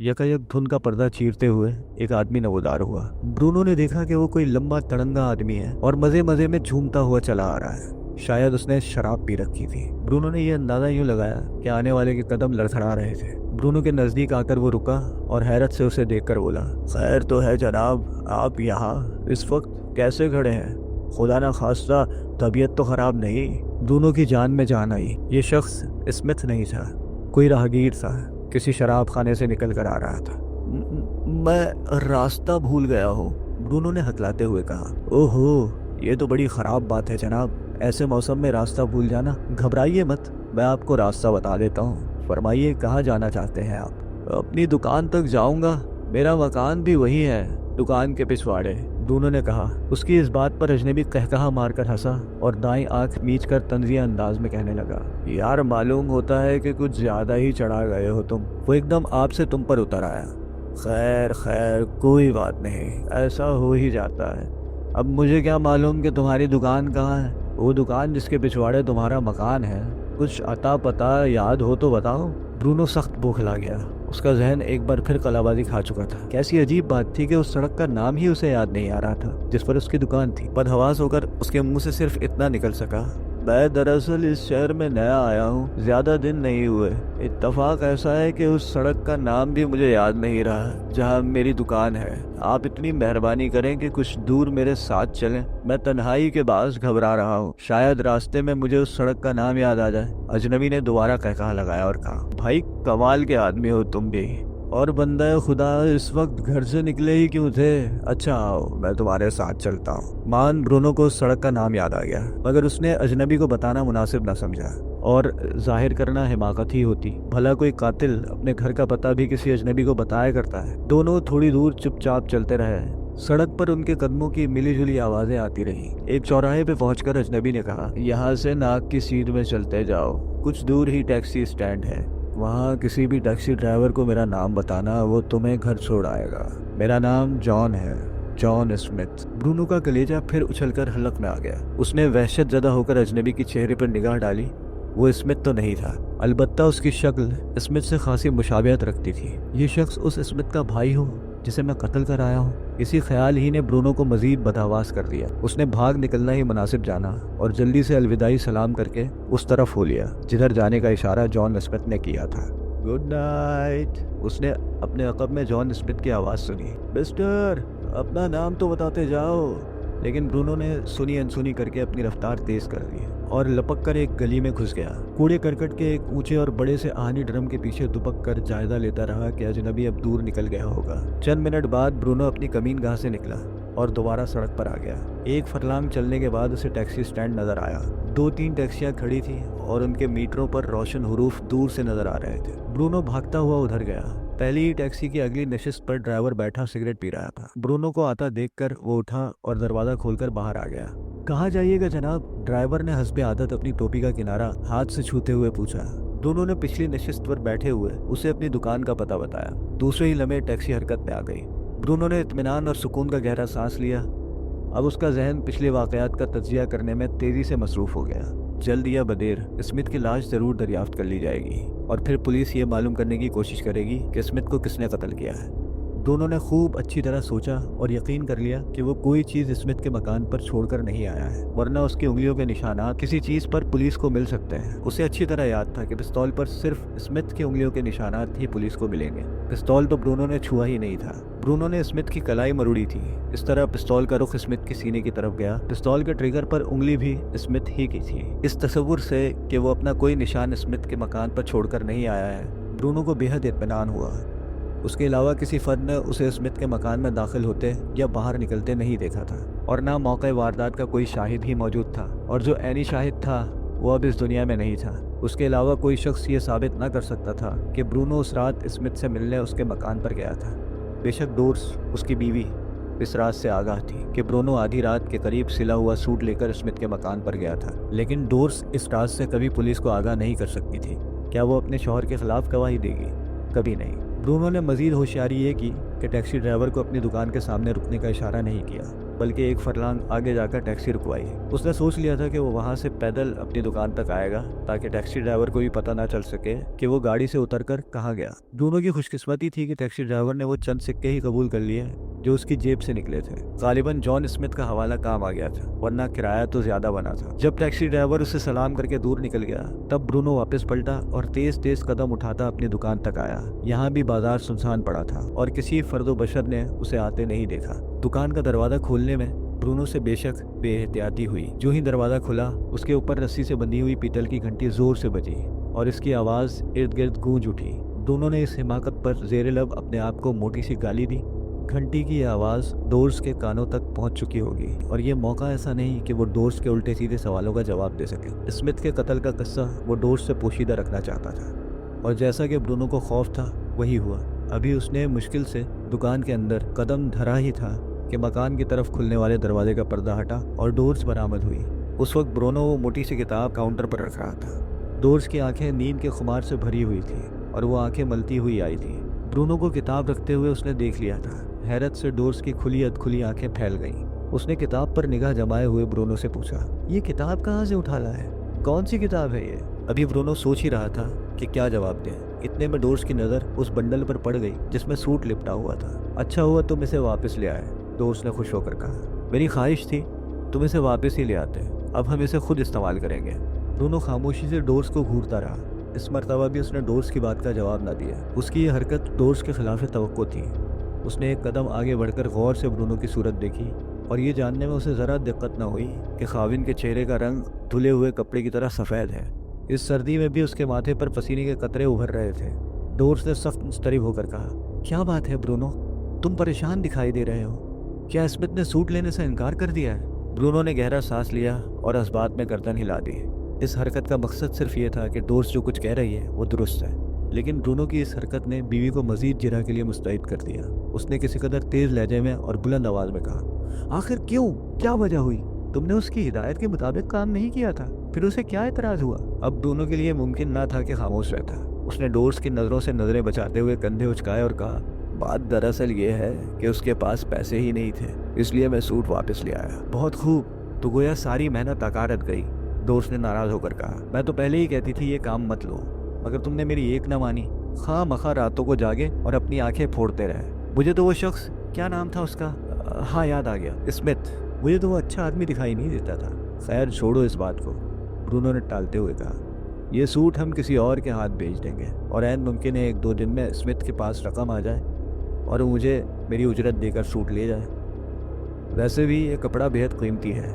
यकायक धुन का पर्दा चीरते हुए एक आदमी नमोदार हुआ। ब्रूनो ने देखा कि वो कोई लंबा तड़ंगा आदमी है और मजे मजे में झूमता हुआ चला आ रहा है। शायद उसने शराब पी रखी थी। ब्रूनो ने यह अंदाजा यूं लगाया कि आने वाले के कदम लड़खड़ा रहे थे। ब्रूनो के नजदीक आकर वो रुका और हैरत से उसे देखकर बोला, खैर तो है जनाब, आप यहाँ इस वक्त कैसे खड़े हैं? खुदा ना खास्ता तबीयत तो खराब नहीं? दोनों की जान में जान आई। ये शख्स स्मिथ नहीं था, कोई राहगीर था, किसी शराब खाने से निकल कर आ रहा था। मैं रास्ता भूल गया हूँ, ब्रूनो ने हकलाते हुए कहा। ओहो, ये तो बड़ी खराब बात है जनाब, ऐसे मौसम में रास्ता भूल जाना। घबराइए मत, मैं आपको रास्ता बता देता हूँ। फरमाइए, कहाँ जाना चाहते हैं आप? अपनी दुकान तक जाऊंगा, मेरा मकान भी वही है, दुकान के पिछवाड़े, दोनों ने कहा। उसकी इस बात पर अजनबी कहकहा मारकर हंसा और दाईं आंख मीच कर तंजिया अंदाज में कहने लगा, यार मालूम होता है कि कुछ ज्यादा ही चढ़ा गए हो तुम। वो एकदम आपसे तुम पर उतर आया। खैर खैर कोई बात नहीं, ऐसा हो ही जाता है। अब मुझे क्या मालूम कि तुम्हारी दुकान कहाँ है? वो दुकान जिसके पिछवाड़े तुम्हारा मकान है, कुछ अता पता याद हो तो बताओ। ब्रूनो सख्त बौखला गया। उसका जहन एक बार फिर कलाबाजी खा चुका था। कैसी अजीब बात थी कि उस सड़क का नाम ही उसे याद नहीं आ रहा था जिस पर उसकी दुकान थी। बदहवास होकर उसके मुंह से सिर्फ इतना निकल सका, मैं दरअसल इस शहर में नया आया हूँ, ज्यादा दिन नहीं हुए। इत्तफाक ऐसा है कि उस सड़क का नाम भी मुझे याद नहीं रहा जहाँ मेरी दुकान है। आप इतनी मेहरबानी करें कि कुछ दूर मेरे साथ चलें, मैं तन्हाई के बास घबरा रहा हूँ, शायद रास्ते में मुझे उस सड़क का नाम याद आ जाए। अजनबी ने दोबारा कहकहा लगाया और कहा, भाई कमाल के आदमी हो तुम भी। और बंदा खुदा इस वक्त घर से निकले ही क्यों थे? अच्छा आओ, मैं तुम्हारे साथ चलता हूँ। मान ब्रूनो को सड़क का नाम याद आ गया, मगर उसने अजनबी को बताना मुनासिब न समझा और जाहिर करना हिमाकत ही होती। भला कोई कातिल अपने घर का पता भी किसी अजनबी को बताया करता है? दोनों थोड़ी दूर चुपचाप चलते रहे। सड़क पर उनके कदमों की मिली जुली आवाजें आती रही। एक चौराहे पे पहुंचकर अजनबी ने कहा, यहाँ से नाक की सीध में चलते जाओ, कुछ दूर ही टैक्सी स्टैंड है, वहाँ किसी भी टैक्सी ड्राइवर को मेरा नाम बताना, वो तुम्हें घर छोड़ आएगा। मेरा नाम जॉन है, जॉन स्मिथ। ब्रूनो का कलेजा फिर उछलकर हलक में आ गया। उसने वहशत ज़दा होकर अजनबी की चेहरे पर निगाह डाली। वो स्मिथ तो नहीं था, अलबत्ता उसकी शक्ल स्मिथ से खासी मुशाबियत रखती थी। ये शख्स उस स्मिथ का भाई हो जिसे मैं कत्ल कर आया हूँ। इसी ख्याल ही ने ब्रूनो को मजीद बदहवास कर दिया। उसने भाग निकलना ही मुनासिब जाना और जल्दी से अलविदाई सलाम करके उस तरफ हो लिया जिधर जाने का इशारा जॉन स्मिथ ने किया था। गुड नाइट, उसने अपने अकब में जॉन स्मिथ की आवाज़ सुनी। मिस्टर, अपना नाम तो बताते जाओ। लेकिन ब्रूनो ने सुनी अनसुनी करके अपनी रफ्तार तेज कर दी और लपक कर एक गली में घुस गया। कूड़े करकट के एक ऊंचे और बड़े से आहनी ड्रम के पीछे दुबक कर जायजा लेता रहा कि अजनबी अब दूर निकल गया होगा। चंद मिनट बाद ब्रूनो अपनी कमीनगाह से निकला और दोबारा सड़क पर आ गया। एक फरलांग चलने के बाद उसे टैक्सी स्टैंड नजर आया। 2-3 टैक्सियां खड़ी थी और उनके मीटरों पर रोशन हुरूफ दूर से नजर आ रहे थे। ब्रूनो भागता हुआ उधर गया। पहली ही टैक्सी की अगली नशिस्त पर ड्राइवर बैठा सिगरेट पी रहा था। ब्रूनो को आता देखकर वो उठा और दरवाजा खोलकर बाहर आ गया। कहाँ जाइएगा जनाब? ड्राइवर ने हस्बे आदत अपनी टोपी का किनारा हाथ से छूते हुए पूछा। दोनों ने पिछली नशिस्त पर बैठे हुए उसे अपनी दुकान का पता बताया। दूसरे ही लम्हे टैक्सी हरकत में आ गई। ब्रूनो ने इत्मीनान और सुकून का गहरा सांस लिया। अब उसका जहन पिछले वाकयात का तज्जिया करने में तेजी से मसरूफ हो गया। जल्द या बदेर स्मिथ की लाश जरूर दरियाफ्त कर ली जाएगी और फिर पुलिस ये मालूम करने की कोशिश करेगी कि स्मिथ को किसने कत्ल किया है। दोनों ने खूब अच्छी तरह सोचा और यकीन कर लिया कि वो कोई चीज़ स्मिथ के मकान पर छोड़कर नहीं आया है, वरना उसकी उंगलियों के निशानात किसी चीज़ पर पुलिस को मिल सकते हैं। उसे अच्छी तरह याद था कि पिस्तौल पर सिर्फ स्मिथ की उंगलियों के निशानात ही पुलिस को मिलेंगे। पिस्तौल तो ब्रूनो ने छुआ ही नहीं था। ब्रूनो ने स्मिथ की कलाई मरोड़ी थी। इस तरह पिस्तौल का रुख स्मिथ की सीने की तरफ गया। पिस्तौल के ट्रिगर पर उंगली भी स्मिथ ही की थी। इस तस्वुर से कि वो अपना कोई निशान स्मिथ के मकान पर छोड़कर नहीं आया है, ब्रूनो को बेहद इत्मीनान हुआ। उसके अलावा किसी फर्द ने उसे स्मिथ के मकान में दाखिल होते या बाहर निकलते नहीं देखा था और ना मौके वारदात का कोई शाहिद ही मौजूद था, और जो ऐनी शाहिद था वो अब इस दुनिया में नहीं था। उसके अलावा कोई शख्स ये साबित ना कर सकता था कि ब्रूनो उस रात स्मिथ से मिलने उसके मकान पर गया था। बेशक डोर्स, उसकी बीवी, इस रात से आगाह थी कि ब्रूनो आधी रात के करीब सिला हुआ सूट लेकर स्मिथ के मकान पर गया था, लेकिन डोर्स इस रात से कभी पुलिस को आगाह नहीं कर सकती थी। क्या वो अपने शौहर के खिलाफ गवाही देगी? कभी नहीं। ब्रूनो ने मजीद होशियारी ये की कि टैक्सी ड्राइवर को अपनी दुकान के सामने रुकने का इशारा नहीं किया, बल्कि एक फरलांग आगे जाकर टैक्सी रुकवाई। उसने सोच लिया था कि वो वहाँ से पैदल अपनी दुकान तक आएगा ताकि टैक्सी ड्राइवर को भी पता ना चल सके कि वो गाड़ी से उतरकर कहाँ गया। ब्रूनो की खुशकिस्मती थी कि टैक्सी ड्राइवर ने वो चंद सिक्के ही कबूल कर लिए जो उसकी जेब से निकले थे। गालिबन जॉन स्मिथ का हवाला काम आ गया था, वरना किराया तो ज्यादा बना था। जब टैक्सी ड्राइवर उसे सलाम करके दूर निकल गया तब ब्रूनो वापस पलटा और तेज तेज कदम उठाता अपनी दुकान तक आया। यहाँ भी बाजार सुनसान पड़ा था और किसी फर्दो बशर ने उसे आते नहीं देखा। दुकान का दरवाजा खोलने में ब्रूनो से बेशक बेहतियाती हुई। जो ही दरवाजा खुला उसके ऊपर रस्सी से बंधी हुई पीतल की घंटी जोर से बजी और इसकी आवाज इर्द गिर्द गूंज उठी। दोनों ने इस हिमाकत पर जेरे लब अपने आप को मोटी सी गाली दी। घंटी की आवाज डोर्स के कानों तक पहुंच चुकी होगी और ये मौका ऐसा नहीं कि वो डोर्स के उल्टे सीधे सवालों का जवाब दे सके। स्मिथ के कत्ल का किस्सा वो डोर्स से पोशीदा रखना चाहता था और जैसा कि ब्रूनो को खौफ था वही हुआ। अभी उसने मुश्किल से दुकान के अंदर कदम धरा ही था कि मकान की तरफ खुलने वाले दरवाजे का पर्दा हटा और डोर्स बरामद हुई। उस वक्त ब्रूनो वो मोटी सी किताब काउंटर पर रख रहा था। डोर्स की आंखें नींद के खुमार से भरी हुई थी और वो आंखें मलती हुई आई थी। ब्रूनो को किताब रखते हुए उसने देख लिया था। हैरत से डोर्स की खुली अधखुली आंखें फैल गईं। उसने किताब पर निगाह जमाए हुए ब्रूनो से पूछा, ये किताब कहाँ से उठा लाया है? कौन सी किताब है ये? अभी ब्रूनो सोच ही रहा था कि क्या जवाब दें। इतने में डोर्स की नज़र उस बंडल पर पड़ गई जिसमें सूट लिपटा हुआ था। अच्छा हुआ तुम इसे वापस ले आए, डोर्स ने खुश होकर कहा। मेरी ख्वाहिश थी तुम इसे वापस ही ले आते, अब हम इसे खुद इस्तेमाल करेंगे। ब्रूनो खामोशी से डोर्स को घूरता रहा। इस मर्तबा भी उसने डोर्स की बात का जवाब ना दिया। उसकी ये हरकत डोर्स के खिलाफ तवक्को थी। उसने एक कदम आगे बढ़कर गौर से ब्रूनो की सूरत देखी और ये जानने में उसे ज़रा दिक्कत न हुई कि खाविन के चेहरे का रंग धुले हुए कपड़े की तरह सफ़ेद है। इस सर्दी में भी उसके माथे पर पसीने के कतरे उभर रहे थे। डोर्स ने सख्त मुस्तरिब होकर कहा, क्या बात है ब्रूनो, तुम परेशान दिखाई दे रहे हो? क्या स्मिथ ने सूट लेने से इनकार कर दिया है? ब्रूनो ने गहरा सांस लिया और इस्बात में गर्दन हिला दी। इस हरकत का मकसद सिर्फ ये था कि डोर्स जो कुछ कह रही है वो दुरुस्त है, लेकिन ब्रूनो की इस हरकत ने बीवी को मजीद जिरा के लिए मुस्तैद कर दिया। उसने किसी कदर तेज लहजे में और बुलंद आवाज में कहा, आखिर क्यों, क्या वजह हुई? तुमने उसकी हिदायत के मुताबिक काम नहीं किया था, फिर उसे क्या एतराज हुआ? अब ब्रूनो के लिए मुमकिन ना था कि खामोश रहता। उसने डोर्स की नज़रों से नजरें बचाते हुए कंधे उचकाए और कहा, बात दरअसल ये है कि उसके पास पैसे ही नहीं थे, इसलिए मैं सूट वापस ले आया। बहुत खूब, तो गोया सारी मेहनत अकारत गई, डोर्स ने नाराज होकर कहा। मैं तो पहले ही कहती थी ये काम मत लो, मगर तुमने मेरी एक न मानी। खामखा रातों को जागे और अपनी आंखें फोड़ते रहे। मुझे तो वो शख्स, क्या नाम था उसका, हाँ याद आ गया, स्मिथ, मुझे तो वो अच्छा आदमी दिखाई नहीं देता था। खैर छोड़ो इस बात को, ब्रूनो ने टालते हुए कहा। ये सूट हम किसी और के हाथ भेज देंगे और ऐन मुमकिन है 1-2 दिन में स्मिथ के पास रकम आ जाए और वो मुझे मेरी उजरत देकर सूट ले जाए। वैसे भी ये कपड़ा बेहद कीमती है,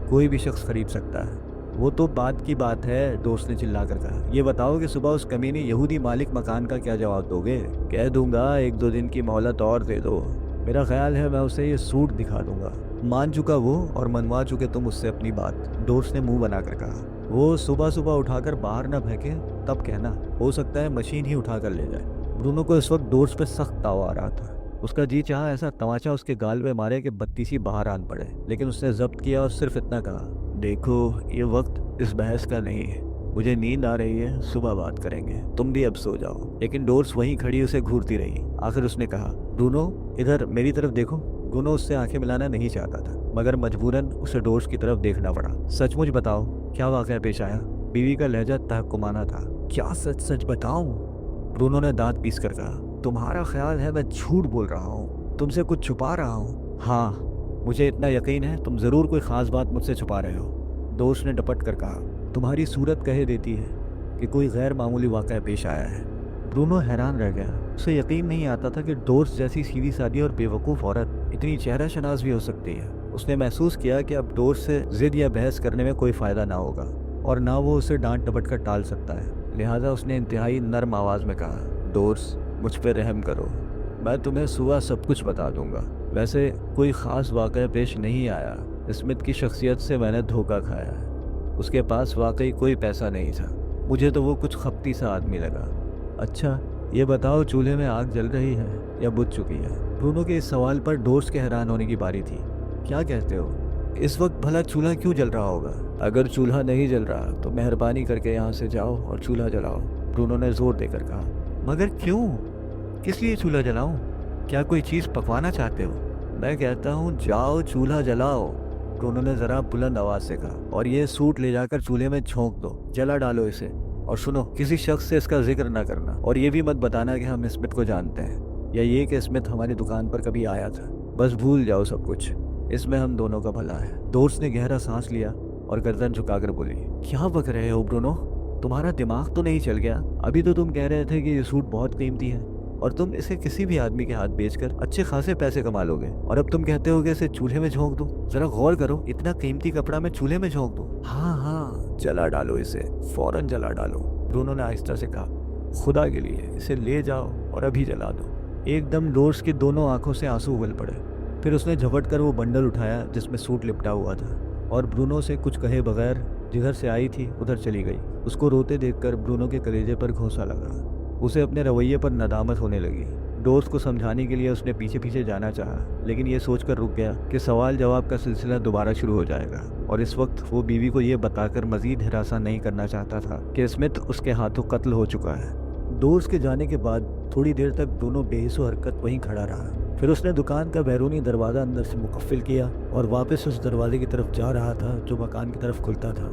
कोई भी शख्स खरीद सकता है। वो तो बात की बात है, दोस्त ने चिल्लाकर कहा। ये बताओ कि सुबह उस कमीने यहूदी मालिक मकान का क्या जवाब दोगे? कह दूंगा 1-2 दिन की मोहलत और दे दो, मेरा ख्याल है मैं उसे ये सूट दिखा दूंगा। मान चुका वो और मनवा चुके तुम उससे अपनी बात, डोर्स ने मुंह बनाकर कहा। वो सुबह सुबह उठाकर बाहर न फेंके तब कहना, हो सकता है मशीन ही उठाकर ले जाए। ब्रूनो को इस वक्त डोर्स पे सख्त ताव आ रहा था। उसका जी चाहा ऐसा तमाचा उसके गाल पे मारे कि बत्तीसी बाहर आन पड़े, लेकिन उसने जब्त किया और सिर्फ इतना कहा, देखो ये वक्त इस बहस का नहीं है, मुझे नींद आ रही है, सुबह बात करेंगे, तुम भी अब सो जाओ। लेकिन डोर्स वहीं खड़ी उसे घूरती रही। आखिर उसने कहा, ब्रूनो इधर मेरी तरफ देखो। ब्रूनो उससे आंखें मिलाना नहीं चाहता था, मगर मजबूरन उसे डोर्स की तरफ देखना पड़ा। सचमुच बताओ क्या वाकया पेश आया? बीवी का लहजा तहकुमाना था। क्या सच सच बताऊं? ब्रूनो ने दांत पीस कर कहा। तुम्हारा ख्याल है मैं झूठ बोल रहा हूँ, तुमसे कुछ छुपा रहा हूँ? हाँ, मुझे इतना यकीन है तुम जरूर कोई खास बात मुझसे छुपा रहे हो, दोस्त ने डपट कर कहा। तुम्हारी सूरत कह देती है कि कोई गैर मामूली वाक़या पेश आया है। ब्रूनो हैरान रह गया। उसे यकीन नहीं आता था कि दोस्त जैसी सीधी सादी और बेवकूफ़ औरत इतनी चेहरा शनास भी हो सकती है। उसने महसूस किया कि अब दोस्त से जिद या बहस करने में कोई फ़ायदा ना होगा और ना वो उसे डांट डपट कर टाल सकता है। लिहाजा उसने इंतहाई नर्म आवाज़ में कहा, दोस्त मुझ पर रहम करो, मैं तुम्हें सुबह सब कुछ बता दूंगा। वैसे कोई ख़ास वाक़या पेश नहीं आया। स्मिथ की शख्सियत से मैंने धोखा खाया है, उसके पास वाकई कोई पैसा नहीं था, मुझे तो वो कुछ खपती सा आदमी लगा। अच्छा ये बताओ चूल्हे में आग जल रही है या बुझ चुकी है? ब्रूनो के इस सवाल पर दोस्त के हैरान होने की बारी थी। क्या कहते हो, इस वक्त भला चूल्हा क्यों जल रहा होगा? अगर चूल्हा नहीं जल रहा तो मेहरबानी करके यहाँ से जाओ और चूल्हा जलाओ, ब्रूनो ने जोर देकर कहा। मगर क्यों, किस लिए चूल्हा जलाऊं? क्या कोई चीज़ पकवाना चाहते हो? मैं कहता हूँ जाओ चूल्हा जलाओ, ब्रूनो ने जरा बुलंद आवाज से कहा, और ये सूट ले जाकर चूल्हे में झोंक दो, जला डालो इसे। और सुनो, किसी शख्स से इसका जिक्र ना करना, और ये भी मत बताना कि हम स्मिथ को जानते हैं, या ये कि स्मिथ हमारी दुकान पर कभी आया था। बस भूल जाओ सब कुछ, इसमें हम दोनों का भला है। दोस्त ने गहरा सांस लिया और गर्दन झुकाकर बोली, क्या बक रहे हो ब्रूनो, तुम्हारा दिमाग तो नहीं चल गया? अभी तो तुम कह रहे थे कि ये सूट बहुत कीमती है और तुम इसे किसी भी आदमी के हाथ बेचकर अच्छे खासे पैसे कमा लोगे, और अब तुम कहते हो कि इसे चूल्हे में झोंक दो। जरा गौर करो, इतना कीमती कपड़ा मैं चूल्हे में झोंक दूं? हाँ हाँ, जला डालो इसे, फौरन जला डालो, ब्रूनो ने आहिस्ता से कहा। खुदा के लिए इसे ले जाओ और अभी जला दो। एकदम डोर्स की दोनों आंखों से आंसू उगल पड़े। फिर उसने झपट कर वो बंडल उठाया जिसमें सूट लिपटा हुआ था, और ब्रूनो से कुछ कहे बगैर जिधर से आई थी उधर चली गई। उसको रोते देखकर ब्रूनो के कलेजे पर घोंसा लगा। उसे अपने रवैये पर नदामत होने लगी। दोस्त को समझाने के लिए उसने पीछे पीछे जाना चाहा, लेकिन ये सोचकर रुक गया कि सवाल जवाब का सिलसिला दोबारा शुरू हो जाएगा, और इस वक्त वो बीवी को ये बताकर मजीद हिरासा नहीं करना चाहता था कि स्मिथ उसके हाथों कत्ल हो चुका है। दोस्त के जाने के बाद थोड़ी देर तक दोनों बेहिस्सो हरकत वहीं खड़ा रहा। फिर उसने दुकान का बैरूनी दरवाज़ा अंदर से मुकफ्फिल किया और वापस उस दरवाजे की तरफ जा रहा था जो मकान की तरफ खुलता था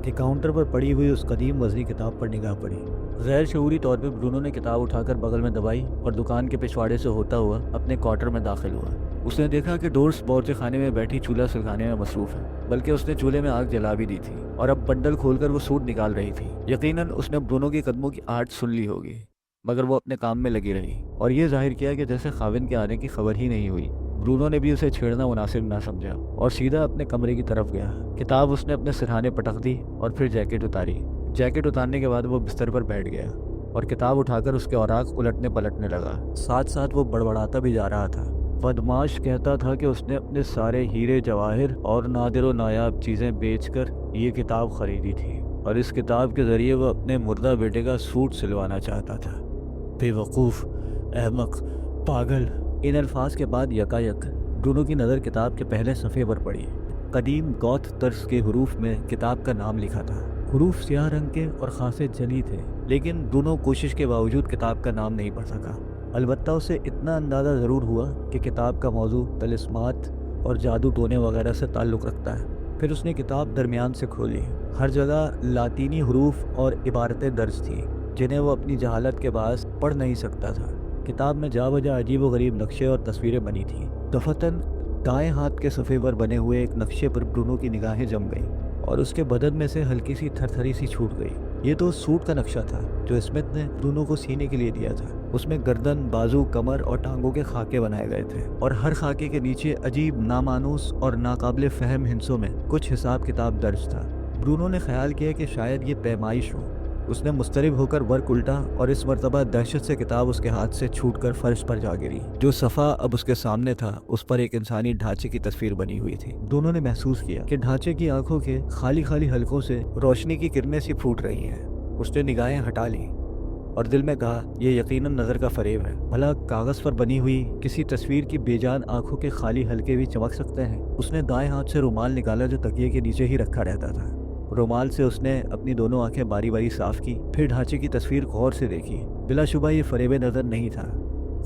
कि काउंटर पर पड़ी हुई उस कदीम वज़नी किताब पर निगाह पड़ी। गैर शऊरी तौर पर ब्रूनो ने किताब उठाकर बगल में दबाई और दुकान के पिछवाड़े से होता हुआ अपने क्वार्टर में दाखिल हुआ। उसने देखा कि डोर्स बावर्ची खाने में बैठी चूल्हा सुलगाने में मसरूफ़ है, बल्कि उसने चूल्हे में आग जला भी दी थी और अब बंडल खोलकर वो सूट निकाल रही थी। यकीनन उसने ब्रूनो के कदमों की आहट सुन ली होगी, मगर वो अपने काम में लगी रही और ये जाहिर किया कि जैसे खाविन के आने की खबर ही नहीं हुई। ब्रूनो ने भी उसे छेड़ना मुनासिब ना समझा और सीधा अपने कमरे की तरफ गया। किताब उसने अपने सिरहाने पटक दी और फिर जैकेट उतारी। जैकेट उतारने के बाद वो बिस्तर पर बैठ गया और किताब उठाकर उसके औराक उलटने पलटने लगा। साथ साथ वो बड़बड़ाता भी जा रहा था। बदमाश कहता था कि उसने अपने सारे हीरे जवाहिर और नादिर व नायाब चीज़ें बेचकर ये किताब खरीदी थी और इस किताब के ज़रिए वो अपने मुर्दा बेटे का सूट सिलवाना चाहता था। बेवकूफ़, अहमक, पागल। इन अल्फाज के बाद यकायक ब्रूनो की नज़र किताब के पहले सफ़े पर पड़ी। कदीम गौथ तर्ज के हरूफ में किताब का नाम लिखा था। हरूफ स्याह रंग के और खासे जली थे, लेकिन ब्रूनो कोशिश के बावजूद किताब का नाम नहीं पढ़ सका। अलबत्ता उसे इतना अंदाज़ा ज़रूर हुआ कि किताब का मौजू तलिस्मात और जादू टोने वगैरह से ताल्लुक़ रखता है। फिर उसने किताब दरमियान से खोली। हर जगह लातीनी हरूफ और इबारतें दर्ज थीं जिन्हें वो अपनी जहालत के बायस पढ़ नहीं सकता था। किताब में जा बजा अजीब व गरीब नक्शे और तस्वीरें बनी थीं। दफतन दाएं हाथ के सफ़े पर बने हुए एक नक्शे पर ब्रूनो की निगाहें जम गईं और उसके बदन में से हल्की सी थरथरी सी छूट गई। ये तो सूट का नक्शा था जो स्मिथ ने ब्रूनो को सीने के लिए दिया था। उसमें गर्दन, बाजू, कमर और टांगों के खाके बनाए गए थे और हर खाके के नीचे अजीब, नामानूस और नाकाबिले फहम हिंसों में कुछ हिसाब किताब दर्ज था। ब्रूनो ने ख्याल किया कि शायद ये पैमाइश हो। उसने मुस्तरिब होकर वर्क उल्टा और इस मरतबा दहशत से किताब उसके हाथ से छूटकर फर्श पर जा गिरी। जो सफ़ा अब उसके सामने था उस पर एक इंसानी ढांचे की तस्वीर बनी हुई थी। दोनों ने महसूस किया कि ढांचे की आंखों के खाली खाली हलकों से रोशनी की किरणें सी फूट रही हैं। उसने निगाहें हटा ली और दिल में कहा, यह यकीनन नज़र का फरेब है। भला कागज़ पर बनी हुई किसी तस्वीर की बेजान आंखों के खाली हलके भी चमक सकते हैं। उसने दाएं हाथ से रुमाल निकाला जो तकिए के नीचे ही रखा रहता था। रुमाल से उसने अपनी दोनों आंखें बारी बारी साफ की, फिर ढांचे की तस्वीर गौर से देखी। बिलाशुबा ये फरेब नज़र नहीं था।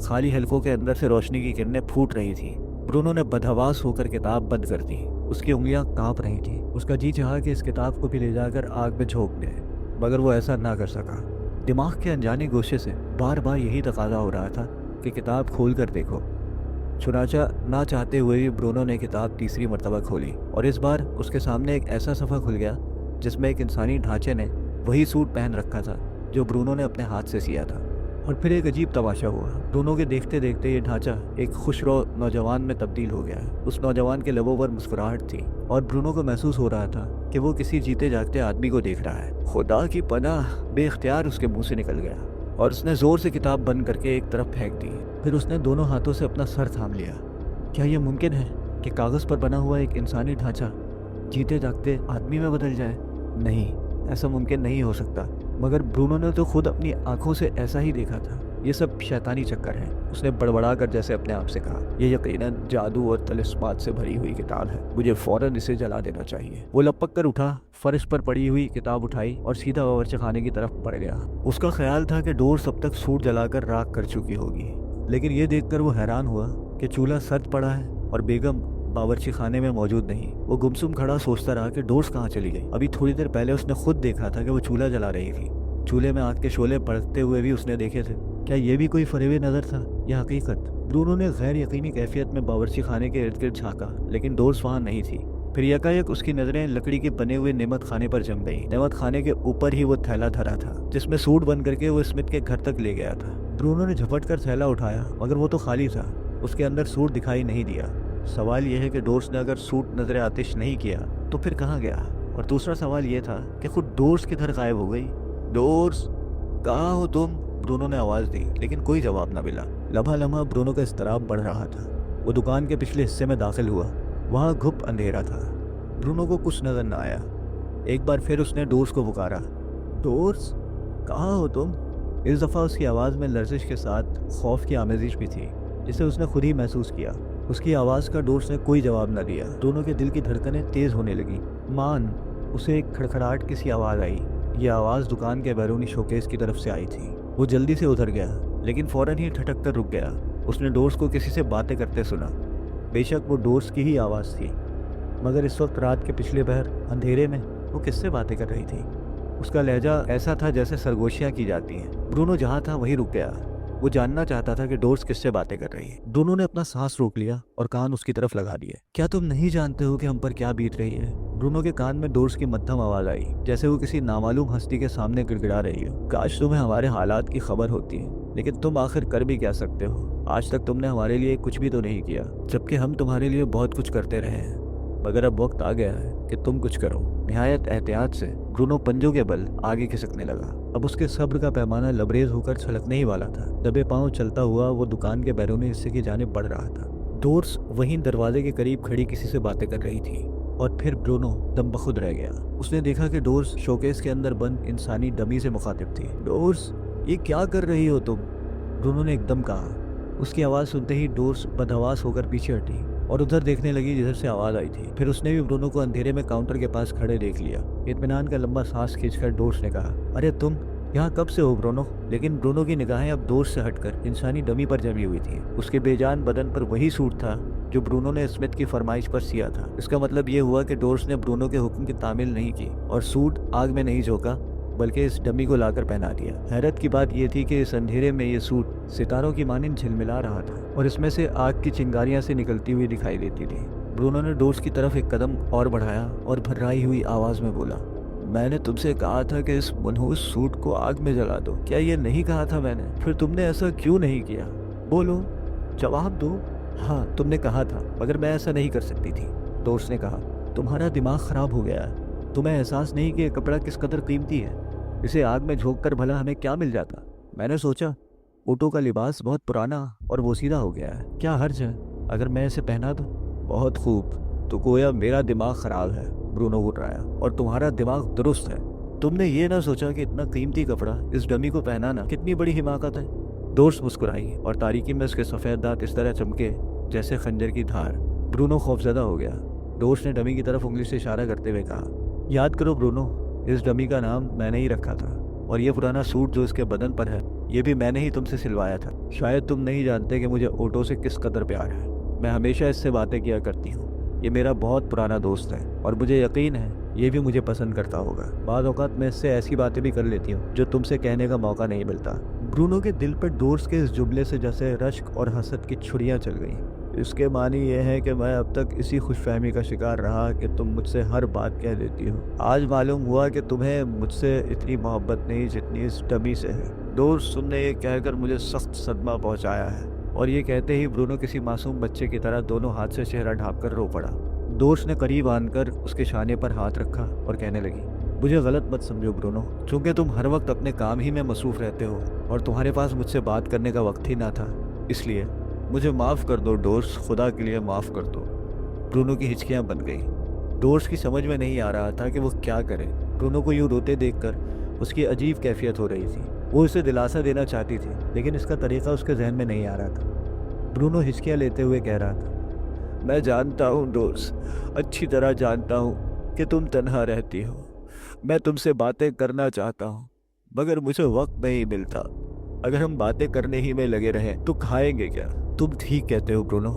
खाली हलकों के अंदर से रोशनी की किरणें फूट रही थी। ब्रूनो ने बदहवास होकर किताब बंद कर दी। उसकी उंगलियां कांप रही थी। उसका जी चाहा कि इस किताब को भी ले जाकर आग में झोंक दे, मगर वो ऐसा ना कर सका। दिमाग के अनजाने गोशे से बार बार यही तकाजा हो रहा था कि किताब खोल कर देखो। चुनाचा ना चाहते हुए भी ब्रूनो ने किताब तीसरी मरतबा खोली और इस बार उसके सामने एक ऐसा सफ़ा खुल गया जिसमें एक इंसानी ढांचे ने वही सूट पहन रखा था जो ब्रूनो ने अपने हाथ से सिया था। और फिर एक अजीब तमाशा हुआ। ब्रूनो के देखते देखते ये ढांचा एक खुशरो नौजवान में तब्दील हो गया। उस नौजवान के लबों पर मुस्कुराहट थी और ब्रूनो को महसूस हो रहा था कि वो किसी जीते जागते आदमी को देख रहा है। खुदा की पनाह, बेख्तियार उसके मुंह से निकल गया और उसने ज़ोर से किताब बंद करके एक तरफ फेंक दी। फिर उसने दोनों हाथों से अपना सर थाम लिया। क्या यह मुमकिन है कि कागज़ पर बना हुआ एक इंसानी ढांचा जीते जागते आदमी में बदल जाए? नहीं, ऐसा मुमकिन नहीं हो सकता। मगर ब्रूनो ने तो खुद अपनी आंखों से ऐसा ही देखा था। ये सब शैतानी चक्कर है, उसने बड़बड़ा कर जैसे अपने आप से कहा। यह यकीनन जादू और तलिस्मात से भरी हुई किताब है। मुझे फौरन इसे जला देना चाहिए। वो लपक कर उठा, फर्श पर पड़ी हुई किताब उठाई और सीधा बावर्ची खाने की तरफ बढ़ गया। उसका ख्याल था कि डोर्स अब तक सूट जलाकर राख कर चुकी होगी, लेकिन ये देखकर वो हैरान हुआ कि चूल्हा सर्द पड़ा है और बेगम बावर्ची खाने में मौजूद नहीं। वो गुमसुम खड़ा सोचता रहा कि डोर्स कहाँ चली गई। अभी थोड़ी देर पहले उसने खुद देखा था कि वो चूल्हा जला रही थी। चूल्हे में आग के शोले बढ़ते हुए भी उसने देखे थे। क्या ये भी कोई फरेबी नजर था या हकीकत? ब्रूनो ने गैर यकीनी कैफियत में बावर्ची खाने के इर्द गिर्द झांका, लेकिन डोर्स वहाँ नहीं थी। फिर यकायक उसकी नजरें लकड़ी के बने हुए नेमत खाने पर जम गई। नेमत खाने के ऊपर ही वो थैला धरा था जिसमें सूट बंद करके वो स्मिथ के घर तक ले गया था। ब्रूनो ने झपट कर थैला उठाया, मगर वो तो खाली था। उसके अंदर सूट दिखाई नहीं दिया। सवाल यह है कि डोर्स ने अगर सूट नजर आतिश नहीं किया तो फिर कहाँ गया? और दूसरा सवाल यह था कि खुद डोर्स किधर गायब हो गई। डोर्स, कहाँ हो तुम? ब्रूनो ने आवाज दी, लेकिन कोई जवाब न मिला। लम्हा लम्हा ब्रूनो का इस्तराब बढ़ रहा था। वो दुकान के पिछले हिस्से में दाखिल हुआ। वहाँ घुप अंधेरा था। ब्रूनो को कुछ नजर न आया। एक बार फिर उसने डोर्स को पुकारा, डोर्स, कहाँ हो तुम? इस दफ़ा उसकी आवाज़ में लर्जिश के साथ खौफ की आमेजिश भी थी, जिसे उसने खुद ही महसूस किया। उसकी आवाज़ का डोर्स ने कोई जवाब न दिया। दोनों के दिल की धड़कनें तेज़ होने लगी। मान उसे एक खड़खड़ाहट की सी आवाज़ आई। ये आवाज़ दुकान के बैरूनी शोकेस की तरफ से आई थी। वो जल्दी से उधर गया, लेकिन फ़ौरन ही ठटक कर रुक गया। उसने डोर्स को किसी से बातें करते सुना। बेशक वो डोर्स की ही आवाज़ थी, मगर इस वक्त रात के पिछले पहर अंधेरे में वो किससे बातें कर रही थी? उसका लहजा ऐसा था जैसे सरगोशियाँ की जाती हैं। ब्रूनो जहाँ था वहीं रुक गया। वो जानना चाहता था कि डोर्स किससे बातें कर रही है। दोनों ने अपना सांस रोक लिया और कान उसकी तरफ लगा दिए। क्या तुम नहीं जानते हो कि हम पर क्या बीत रही है? ब्रूनो के कान में डोर्स की मध्यम आवाज आई, जैसे वो किसी नामालूम हस्ती के सामने गिड़गिड़ा रही हो। काश तुम्हें हमारे हालात की खबर होती है, लेकिन तुम आखिर कर भी क्या सकते हो? आज तक तुमने हमारे लिए कुछ भी तो नहीं किया, जबकि हम तुम्हारे लिए बहुत कुछ करते रहे हैं। मगर अब वक्त आ गया है कि तुम कुछ करो। निहायत एहतियात से ब्रूनो पंजों के बल आगे खिसकने लगा। अब उसके सब्र का पैमाना लबरेज होकर छलकने ही वाला था। दबे पांव चलता हुआ वो दुकान के बैरूनी हिस्से की जानिब बढ़ रहा था। डोर्स वहीं दरवाजे के करीब खड़ी किसी से बातें कर रही थी, और फिर ब्रूनो दम बखुद रह गया। उसने देखा कि डोर्स शोकेस के अंदर बंद इंसानी डमी से मुखातिब थी। डोर्स, ये क्या कर रही हो तुम? ब्रूनो ने एकदम कहा। उसकी आवाज़ सुनते ही डोर्स बदहवास होकर पीछे हटी और उधर देखने लगी जिधर से आवाज़ आई थी। फिर उसने भी ब्रूनो को अंधेरे में काउंटर के पास खड़े देख लिया। इत्मीनान का लंबा सांस खींचकर डोर्स ने कहा, अरे तुम यहाँ कब से हो ब्रूनो? लेकिन ब्रूनो की निगाहें अब डोर्स से हटकर इंसानी डमी पर जमी हुई थी। उसके बेजान बदन पर वही सूट था जो ब्रूनो ने स्मिथ की फरमाइश पर सिया था। इसका मतलब ये हुआ कि डोर्स ने ब्रूनो के हुक्म की तामील नहीं की और सूट आग में नहीं झोंका, बल्कि इस डमी को लाकर पहना दिया। हैरत की बात यह थी कि इस अंधेरे में ये सूट सितारों की मानिंद झिलमिला रहा था और इसमें से आग की चिंगारियां से निकलती हुई दिखाई देती थी। ब्रूनो ने डोर्स की तरफ एक कदम और बढ़ाया और भर्राई हुई आवाज में बोला, मैंने तुमसे कहा था कि इस मनहूस सूट को आग में जला दो। क्या ये नहीं कहा था मैंने? फिर तुमने ऐसा क्यों नहीं किया? बोलो, जवाब दो। हाँ, तुमने कहा था, मगर मैं ऐसा नहीं कर सकती थी। डोर्स ने कहा, तुम्हारा दिमाग खराब हो गया है। तुम्हें एहसास नहीं कि ये कपड़ा किस कदर कीमती है? इसे आग में झोंक कर भला हमें क्या मिल जाता? मैंने सोचा ओटो का लिबास बहुत पुराना और बोसीदा हो गया है, क्या हर्ज है अगर मैं इसे पहना दूं? बहुत खूब, तो गोया मेरा दिमाग खराब है, ब्रूनो घुटराया, और तुम्हारा दिमाग दुरुस्त है। तुमने ये ना सोचा कि इतना कीमती कपड़ा इस डमी को पहनाना कितनी बड़ी हिमाकत है? डोर्स मुस्कुराई और तारीकी में उसके सफ़ेद दांत इस तरह चमके जैसे खंजर की धार। ब्रूनो खौफजदा हो गया। डोर्स ने डमी की तरफ उंगली से इशारा करते हुए कहा, याद करो ब्रूनो, इस डमी का नाम मैंने ही रखा था, और ये पुराना सूट जो इसके बदन पर है ये भी मैंने ही तुमसे सिलवाया था। शायद तुम नहीं जानते कि मुझे ओटो से किस कदर प्यार है। मैं हमेशा इससे बातें किया करती हूँ। ये मेरा बहुत पुराना दोस्त है और मुझे यकीन है ये भी मुझे पसंद करता होगा। बाद औकात मैं इससे ऐसी बातें भी कर लेती हूँ जो तुमसे कहने का मौका नहीं मिलता। ब्रूनो के दिल पर डोर्स के इस जुमले से जैसे रश्क और हसद की छुरियाँ चल गईं। इसके मानी ये है कि मैं अब तक इसी खुशफहमी का शिकार रहा कि तुम मुझसे हर बात कह देती हो। आज मालूम हुआ कि तुम्हें मुझसे इतनी मोहब्बत नहीं जितनी इस डमी से है। डोर्स, तुमने ये कहकर मुझे सख्त सदमा पहुंचाया है। और ये कहते ही ब्रूनो किसी मासूम बच्चे की तरह दोनों हाथ से चेहरा ढाँप कर रो पड़ा। डोर्स ने करीब आनकर उसके शाने पर हाथ रखा और कहने लगी, मुझे गलत मत समझो ब्रूनो, चूंकि तुम हर वक्त अपने काम ही में मसरूफ रहते हो और तुम्हारे पास मुझसे बात करने का वक्त ही ना था, इसलिए मुझे माफ़ कर दो डोर्स, खुदा के लिए माफ़ कर दो। ब्रूनो की हिचकियाँ बन गई। डोर्स की समझ में नहीं आ रहा था कि वो क्या करे। ब्रूनो को यूँ रोते देखकर उसकी अजीब कैफियत हो रही थी। वो उसे दिलासा देना चाहती थी, लेकिन इसका तरीका उसके जहन में नहीं आ रहा था। ब्रूनो हिचकियाँ लेते हुए कह रहा था, मैं जानता हूँ डोर्स, अच्छी तरह जानता हूँ कि तुम तन्हा रहती हो। मैं तुमसे बातें करना चाहता हूँ, मगर मुझे वक्त नहीं मिलता। अगर हम बातें करने ही में लगे रहें तो खाएंगे क्या? तुम ठीक कहते हो ब्रूनो,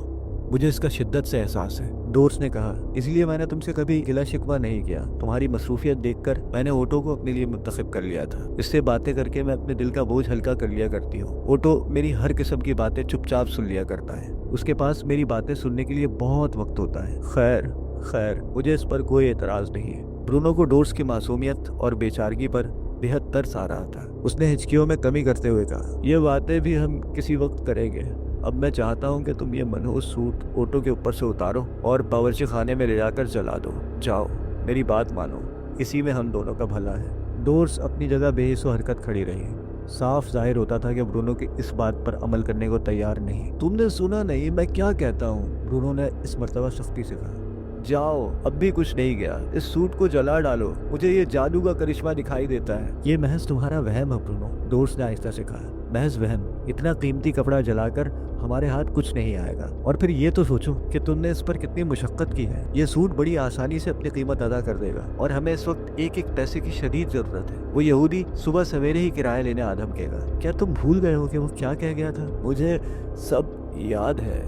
मुझे इसका शिद्दत से एहसास है, डोर्स ने कहा। इसलिए मैंने तुमसे कभी गिला शिकवा नहीं किया। तुम्हारी मसरूफियत देखकर मैंने ओटो को अपने लिए मुंतखब कर लिया था। इससे बातें करके मैं अपने दिल का बोझ हल्का कर लिया करती हूँ। ओटो मेरी हर किस्म की बातें चुपचाप सुन लिया करता है। उसके पास मेरी बातें सुनने के लिए बहुत वक्त होता है। खैर खैर, मुझे इस पर कोई एतराज नहीं है। ब्रूनो को डोर्स की मासूमियत और बेचारगी पर बेहद तरस आ रहा था। उसने हिचकियों में कमी करते हुए कहा, ये बातें भी हम किसी वक्त करेंगे। अब मैं चाहता हूँ कि तुम ये मनहूस सूट ओटो के ऊपर से उतारो और बावर्ची खाने में ले जाकर जला दो। जाओ, मेरी बात मानो, इसी में हम दोनों का भला है। डोर्स अपनी जगह बेहिस्सो हरकत खड़ी रही। साफ जाहिर होता था कि ब्रूनो की इस बात पर अमल करने को तैयार नहीं। तुमने सुना नहीं मैं क्या कहता हूँ? ब्रूनो ने इस मर्तबा सख्ती से कहा। जाओ, अब भी कुछ नहीं गया, इस सूट को जला डालो। मुझे ये जादू का करिश्मा दिखाई देता है। ये महज तुम्हारा वहम है ब्रूनो, डोर्स ने आहिस्ता से कहा। महज वहम। इतना कीमती कपड़ा जलाकर हमारे हाथ कुछ नहीं आएगा। और फिर ये तो सोचो कि तुमने इस पर कितनी मुशक्कत की है। ये सूट बड़ी आसानी से अपनी कीमत अदा कर देगा और हमें इस वक्त एक एक पैसे की शदीद जरूरत है। वो यहूदी सुबह सवेरे ही किराया लेने आ धमकेगा। क्या तुम भूल गए हो कि वो क्या कह गया था? मुझे सब याद है,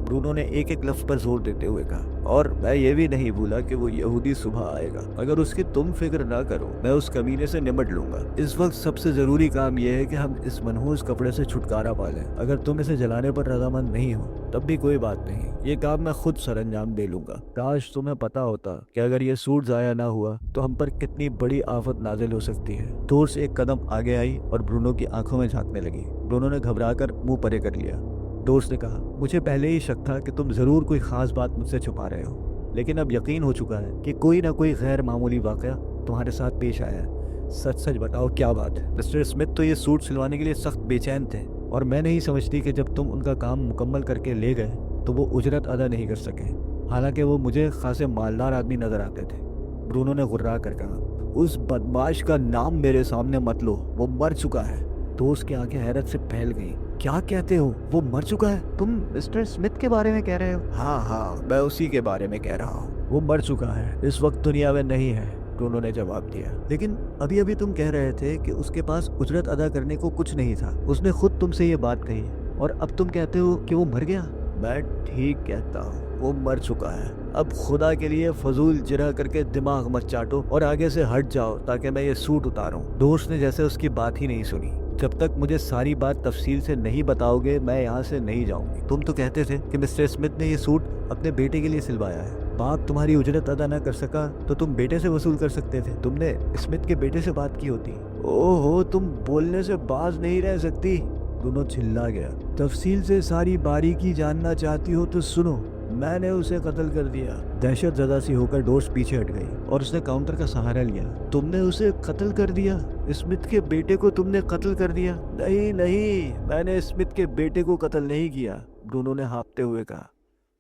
ब्रूनो ने एक एक लफ्ज पर जोर देते हुए कहा। और मैं ये भी नहीं भूला कि वो यहूदी सुबह आएगा। अगर उसकी तुम फिक्र ना करो, मैं उस कमीने से निपट लूंगा। इस वक्त सबसे जरूरी काम यह है कि हम इस मनहूस कपड़े से छुटकारा पा लें। अगर तुम इसे जलाने पर रजामंद नहीं हो तब भी कोई बात नहीं, ये काम मैं खुद सरंजाम दे लूंगा। काश तुम्हें पता होता कि अगर ये सूट जाया ना हुआ तो हम पर कितनी बड़ी आफत नाजिल हो सकती है। डोर्स एक कदम आगे आई और ब्रूनो की आंखों में झांकने लगी। ब्रूनो ने घबराकर मुंह परे कर लिया। डोर्स ने कहा, मुझे पहले ही शक था कि तुम जरूर कोई खास बात मुझसे छुपा रहे हो, लेकिन अब यकीन हो चुका है कि कोई ना कोई गैर मामूली वाकया तुम्हारे साथ पेश आया है। सच सच बताओ, क्या बात है? मिस्टर स्मिथ तो ये सूट सिलवाने के लिए सख्त बेचैन थे और मैं नहीं समझती कि जब तुम उनका काम मुकम्मल करके ले गए तो वो उजरत अदा नहीं कर सके। हालांकि वो मुझे खासे मालदार आदमी नजर आते थे। ब्रूनो ने गुर्रा कर कहा। उस बदमाश का नाम मेरे सामने मत लो, वो मर चुका है। दोस्त की आंखें हैरत से फैल गईं। क्या कहते हो? वो मर चुका है? तुम मिस्टर स्मिथ के बारे में कह रहे हो? हाँ, मैं उसी के बारे में कह रहा हूँ। वो मर चुका है, इस वक्त दुनिया में नहीं है, ब्रूनो ने जवाब दिया। लेकिन अभी अभी तुम कह रहे थे कि उसके पास उजरत अदा करने को कुछ नहीं था। उसने खुद तुमसे ये बात कही और अब तुम कहते हो कि वो मर गया। मैं ठीक कहता हूँ, वो मर चुका है। अब खुदा के लिए फजूल जिरा करके दिमाग मत चाटो और आगे से हट जाओ ताकि मैं ये सूट उतारूं। दोस्त ने जैसे उसकी बात ही नहीं सुनी। जब तक मुझे सारी बात तफसील से नहीं बताओगे मैं यहाँ से नहीं जाऊंगी। तुम तो कहते थे कि मिस्टर स्मिथ ने ये सूट अपने बेटे के लिए सिलवाया है। बाप तुम्हारी उजरत अदा न कर सका तो तुम बेटे से वसूल कर सकते थे। तुमने स्मिथ के बेटे से बात की होती। ओहो, तुम बोलने से बाज नहीं रह सकती, दोनों चिल्ला गया। तफसील से सारी बारीकी जानना चाहती हो तो सुनो, मैंने उसे कत्ल कर दिया। दहशत ज़दा सी होकर डोर्स पीछे हट गई और उसने काउंटर का सहारा लिया। तुमने उसे कत्ल कर दिया? स्मिथ के बेटे को तुमने कत्ल कर दिया? नहीं, मैंने स्मिथ के बेटे को कत्ल नहीं किया, ब्रूनो ने हाँफते हुए कहा,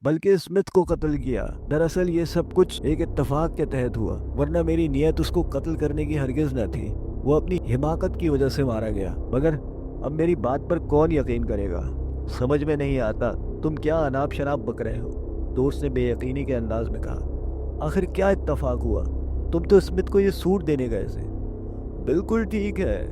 बल्कि स्मिथ को कत्ल किया। दरअसल ये सब कुछ एक इत्तेफाक के तहत हुआ, वरना मेरी नीयत उसको कत्ल करने की हरगिज न थी। वो अपनी हिमाकत की वजह से मारा गया। मगर अब मेरी बात पर कौन यकीन करेगा? समझ में नहीं आता तुम क्या अनाप शनाप बक रहे हो, दोस्त ने बेयकीनी के अंदाज में कहा। आखिर क्या इत्तेफाक हुआ? तुम तो स्मिथ को ये सूट देने गए थे। बिल्कुल ठीक है,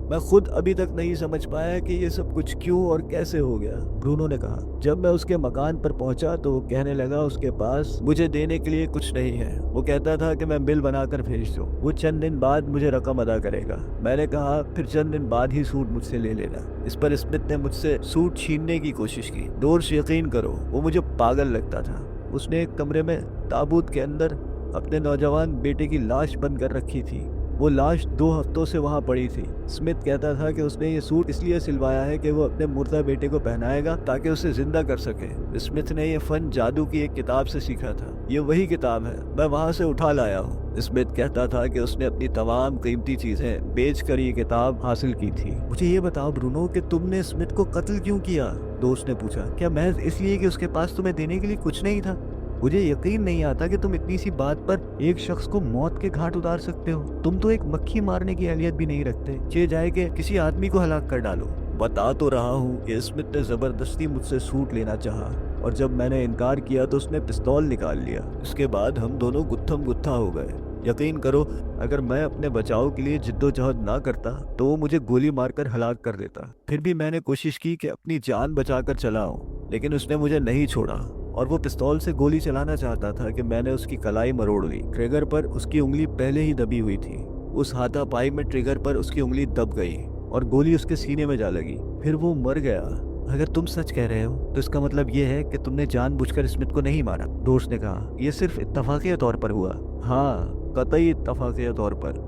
मैं खुद अभी तक नहीं समझ पाया कि ये सब कुछ क्यों और कैसे हो गया, ब्रूनो ने कहा। जब मैं उसके मकान पर पहुंचा तो वो कहने लगा उसके पास मुझे देने के लिए कुछ नहीं है। वो कहता था कि मैं बिल बनाकर भेज दूं, वो चंद दिन बाद मुझे रकम अदा करेगा। मैंने कहा फिर चंद दिन बाद ही सूट मुझसे ले लेना। इस पर स्मिथ ने मुझसे सूट छीनने की कोशिश की। दोस्त यकीन करो वो मुझे पागल लगता था। उसने एक कमरे में ताबूत के अंदर अपने नौजवान बेटे की लाश बंद कर रखी थी। वो लाश 2 हफ्तों से वहाँ पड़ी थी। स्मिथ कहता था कि उसने ये सूट इसलिए सिलवाया है कि वो अपने मुर्दा बेटे को पहनाएगा ताकि उसे जिंदा कर सके। स्मिथ ने ये फन जादू की एक किताब से सीखा था। ये वही किताब है, मैं वहाँ से उठा लाया हूँ। स्मिथ कहता था कि उसने अपनी तमाम कीमती चीजें बेच कर ये किताब हासिल की थी। मुझे ये बताओ ब्रूनो कि तुमने स्मिथ को कत्ल क्यों किया? दोस्त ने पूछा। क्या महज इसलिए कि उसके पास तुम्हें देने के लिए कुछ नहीं था? मुझे यकीन नहीं आता कि तुम इतनी सी बात पर एक शख्स को मौत के घाट उतार सकते हो। तुम तो एक मक्खी मारने की अहलियत भी नहीं रखते, चे जाए कि किसी आदमी को हलाक कर डालो। बता तो रहा हूँ कि स्मिथ ने जबरदस्ती मुझसे सूट लेना चाहा और जब मैंने इनकार किया तो उसने पिस्तौल निकाल लिया। इसके बाद हम दोनों गुत्थम गुत्था हो गए। यकीन करो अगर मैं अपने बचाव के लिए जिद्दोजहद ना करता तो वो मुझे गोली मारकर हलाक कर देता। फिर भी मैंने कोशिश की कि अपनी जान बचाकर चला आऊं, लेकिन उसने मुझे नहीं छोड़ा और वो पिस्तौल से गोली चलाना चाहता था कि मैंने उसकी कलाई मरोड़ दी। ट्रिगर पर उसकी उंगली पहले ही दबी हुई थी। उस हाथापाई में ट्रिगर पर उसकी उंगली दब गई और गोली उसके सीने में जा लगी। फिर वो मर गया। अगर तुम सच कह रहे हो तो इसका मतलब ये है कि तुमने जानबूझकर स्मिथ को नहीं मारा। दोस्त ने कहा, यह सिर्फ इत्तफाकिया तौर पर हुआ। हाँ, कतई इत्तफाकिया तौर पर।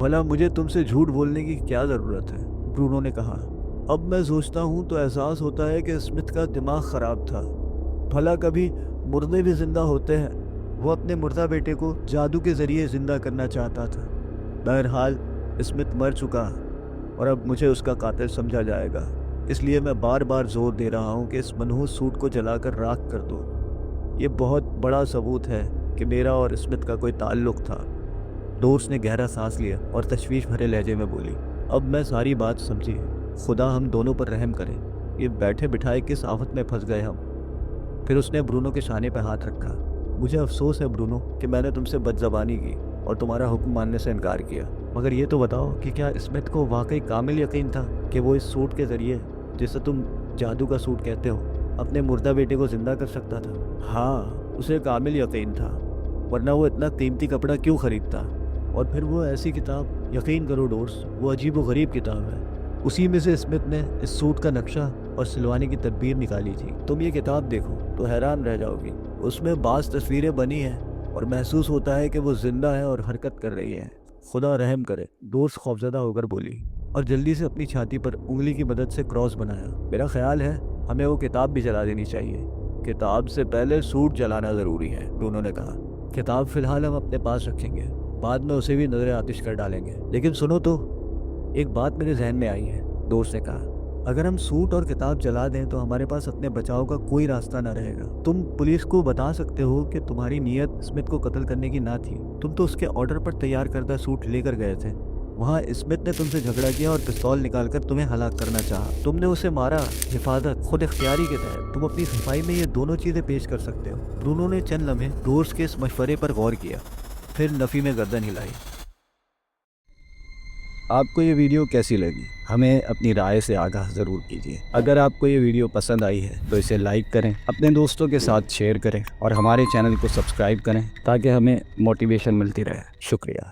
भला मुझे तुमसे झूठ बोलने की क्या जरूरत है? ब्रूनो ने कहा। अब मैं सोचता हूँ तो एहसास होता है कि स्मिथ का दिमाग खराब था। भला कभी मुर्दे भी जिंदा होते हैं। वो अपने मुर्दा बेटे को जादू के जरिए जिंदा करना चाहता था। बहरहाल स्मिथ मर चुका और अब मुझे उसका कातिल समझा जाएगा। इसलिए मैं बार बार जोर दे रहा हूँ कि इस मनहूस सूट को जलाकर राख कर दो। ये बहुत बड़ा सबूत है कि मेरा और स्मिथ का कोई ताल्लुक था। दोस्त ने गहरा सांस लिया और तशवीश भरे लहजे में बोली, अब मैं सारी बात समझी। खुदा हम दोनों पर रहम करे। ये बैठे बिठाए किस आफत में फंस गए हम। फिर उसने ब्रूनो के शाने पर हाथ रखा। मुझे अफसोस है ब्रूनो कि मैंने तुमसे बदज़बानी की और तुम्हारा हुक्म मानने से इनकार किया। मगर ये तो बताओ कि क्या स्मिथ को वाकई कामिल यकीन था कि वो इस सूट के ज़रिए, जिसे तुम जादू का सूट कहते हो, अपने मुर्दा बेटे को जिंदा कर सकता था? हाँ, उसे कामिल यकीन था, वरना वो इतना कीमती कपड़ा क्यों खरीदता? और फिर वो ऐसी किताब, यकीन करो दोस्त, वो अजीब व गरीब किताब है। उसी में से स्मिथ ने इस सूट का नक्शा और सिलवाने की तदबीर निकाली थी। तुम ये किताब देखो तो हैरान रह जाओगी। उसमें बास तस्वीरें बनी हैं और महसूस होता है कि वो जिंदा है और हरकत कर रही है। खुदा रहम करे, दोस्त खौफजदा होकर बोली और जल्दी से अपनी छाती पर उंगली की मदद से क्रॉस बनाया। मेरा ख्याल है हमें वो किताब भी जला देनी चाहिए। किताब से पहले सूट जलाना जरूरी है, दोनों ने कहा। किताब फिलहाल हम अपने पास रखेंगे, बाद में उसे भी नजर आतिश कर डालेंगे। लेकिन सुनो तो, एक बात मेरे जहन में आई है, दोस्त ने कहा। अगर हम सूट और किताब जला दें तो हमारे पास अपने बचाव का कोई रास्ता ना रहेगा। तुम पुलिस को बता सकते हो कि तुम्हारी नीयत स्मिथ को कत्ल करने की ना थी। तुम तो उसके ऑर्डर पर तैयार करदा सूट लेकर गए थे। वहाँ स्मिथ ने तुमसे झगड़ा किया और पिस्तौल निकालकर तुम्हें हलाक करना चाहा। तुमने उसे मारा, हिफाजत, खुद इख्तियारी के तहत। तुम अपनी सफाई में ये दोनों चीजें पेश कर सकते हो। ब्रूनो ने चंद लम्हे दोस्त के इस मशवरे पर गौर किया, फिर नफी में गर्दन हिलाई। आपको ये वीडियो कैसी लगी? हमें अपनी राय से आगाह ज़रूर कीजिए। अगर आपको ये वीडियो पसंद आई है तो इसे लाइक करें, अपने दोस्तों के साथ शेयर करें और हमारे चैनल को सब्सक्राइब करें ताकि हमें मोटिवेशन मिलती रहे। शुक्रिया।